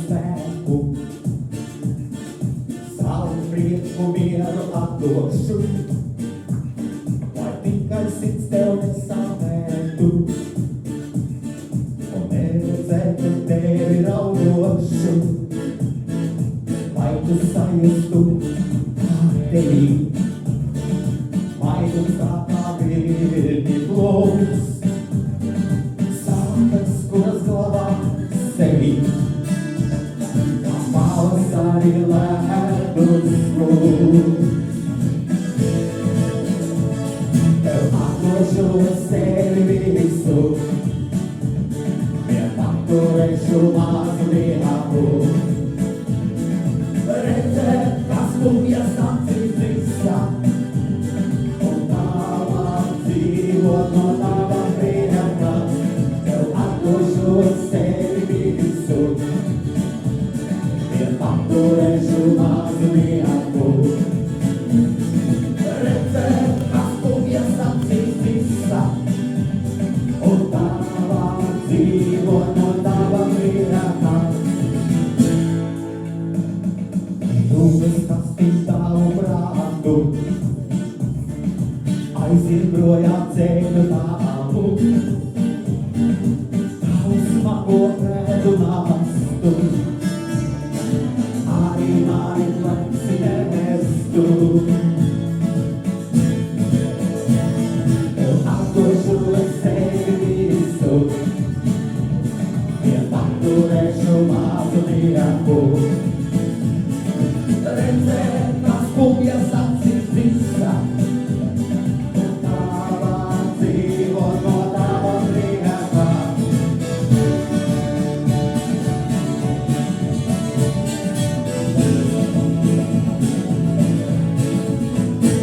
безпеку, за Українську віру та душу. I think I sit still in silence too. Понесете тебе у душу, май достаєш ту матері, май достати вільний блуз. Сам так скоро з голова селі, мало старі ледуть спру. Eu serviço, meu pastor é chamado de amor. Rete cascuvia sacrificia, contava vivo, notava briga. Eu apoio serviço, meu pastor é chamado de amor. Ai zbroja celu namu, dał smakowe do nastu, ai najlepsze mestu. Eu apoio serviço, meu pastor é chamado de amor.